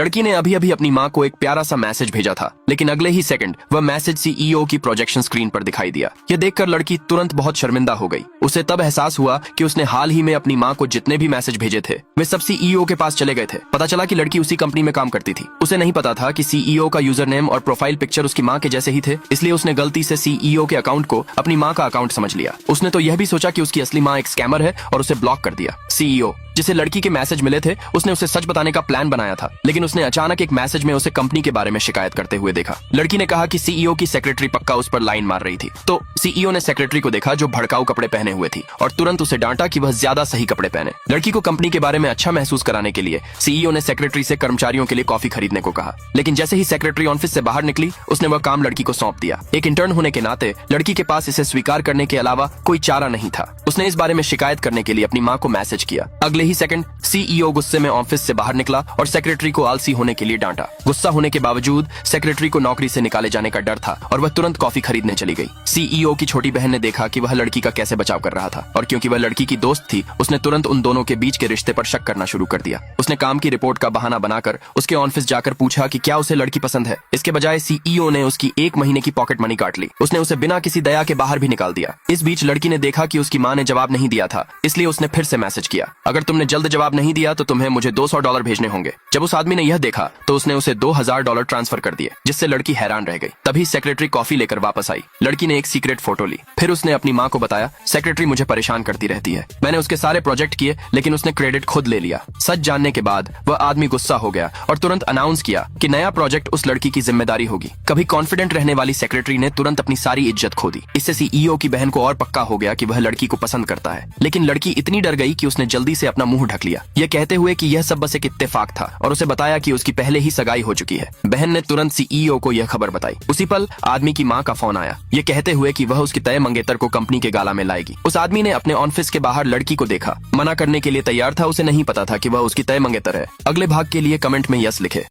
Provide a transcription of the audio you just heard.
लड़की ने अभी अभी अपनी माँ को एक प्यारा सा मैसेज भेजा था, लेकिन अगले ही सेकंड वह मैसेज सीईओ की प्रोजेक्शन स्क्रीन पर दिखाई दिया। यह देखकर लड़की तुरंत बहुत शर्मिंदा हो गई। उसे तब एहसास हुआ कि उसने हाल ही में अपनी माँ को जितने भी मैसेज भेजे थे वे सब सीईओ के पास चले गए थे। पता चला कि लड़की उसी कंपनी में काम करती थी। उसे नहीं पता था कि सीईओ का यूजर नेम और प्रोफाइल पिक्चर उसकी माँ के जैसे ही थे, इसलिए उसने गलती से सीईओ के अकाउंट को अपनी माँ का अकाउंट समझ लिया। उसने तो यह भी सोचा कि उसकी असली माँ एक स्कैमर है और उसे ब्लॉक कर दिया। सीईओ जिसे लड़की के मैसेज मिले थे उसने उसे सच बताने का प्लान बनाया था, लेकिन उसने अचानक एक मैसेज में उसे कंपनी के बारे में शिकायत करते हुए देखा। लड़की ने कहा कि सीईओ की सेक्रेटरी पक्का उस पर लाइन मार रही थी। तो सीईओ ने सेक्रेटरी को देखा जो भड़काऊ कपड़े पहने हुए थी और तुरंत उसे डांटा कि वह ज्यादा सही कपड़े पहने। लड़की को कंपनी के बारे में अच्छा महसूस कराने के लिए सीईओ ने सेक्रेटरी से कर्मचारियों के लिए कॉफी खरीदने को कहा, लेकिन जैसे ही सेक्रेटरी ऑफिस से बाहर निकली उसने वह काम लड़की को सौंप दिया। एक इंटर्न होने के नाते लड़की के पास इसे स्वीकार करने के अलावा कोई चारा नहीं था। उसने इस बारे में शिकायत करने के लिए अपनी माँ को मैसेज किया। अगले ही सेकंड सीईओ गुस्से में ऑफिस से बाहर निकला और सेक्रेटरी को आलसी होने के लिए डांटा। गुस्सा होने के बावजूद सेक्रेटरी को नौकरी से निकाले जाने का डर था और वह तुरंत कॉफी खरीदने चली गई। सीईओ की छोटी बहन ने देखा कि वह लड़की का कैसे बचाव कर रहा था और क्योंकि वह लड़की की दोस्त थी उसने तुरंत उन दोनों के बीच के रिश्ते पर शक करना शुरू कर दिया। उसने काम की रिपोर्ट का बहाना बनाकर उसके ऑफिस जाकर पूछा कि क्या उसे लड़की पसंद है। इसके बजाय सीईओ ने उसकी 1 महीने की पॉकेट मनी काट ली। उसने उसे बिना किसी दया के बाहर भी निकाल दिया। इस बीच लड़की ने देखा कि उसकी माँ ने जवाब नहीं दिया था, इसलिए उसने फिर से मैसेज किया, अगर तुमने जल्द जवाब नहीं दिया तो तुम्हें मुझे $200 भेजने होंगे। जब उस आदमी ने यह देखा तो उसने उसे $2000 ट्रांसफर कर दिए, जिससे लड़की हैरान रह गई। तभी सेक्रेटरी कॉफी लेकर वापस आई। लड़की ने एक सीक्रेट फोटो ली। फिर उसने अपनी माँ को बताया, सेक्रेटरी मुझे परेशान करती रहती है। मैंने उसके सारे प्रोजेक्ट किए लेकिन उसने क्रेडिट खुद ले लिया। सच जानने के बाद वह आदमी गुस्सा हो गया और तुरंत अनाउंस किया कि नया प्रोजेक्ट उस लड़की की जिम्मेदारी होगी। कभी कॉन्फिडेंट रहने वाली सेक्रेटरी ने तुरंत अपनी सारी इज्जत खो दी। इससे सीईओ की बहन को और पक्का हो गया कि वह लड़की को पसंद करता है, लेकिन लड़की इतनी डर गई कि उसने जल्दी से अपना मुंह ढक लिया, यह कहते हुए कि यह सब बस एक इत्तेफाक था, और उसे बताया कि उसकी पहले ही सगाई हो चुकी है। बहन ने तुरंत सीईओ को यह खबर बताई। उसी पल आदमी की माँ का फोन आया, यह कहते हुए कि वह उसकी तय मंगेतर को कंपनी के गाला में लाएगी। उस आदमी ने अपने ऑफिस के बाहर लड़की को देखा, मना करने के लिए तैयार था। उसे नहीं पता था कि वह उसकी तय मंगेतर है। अगले भाग के लिए कमेंट में यस लिखे।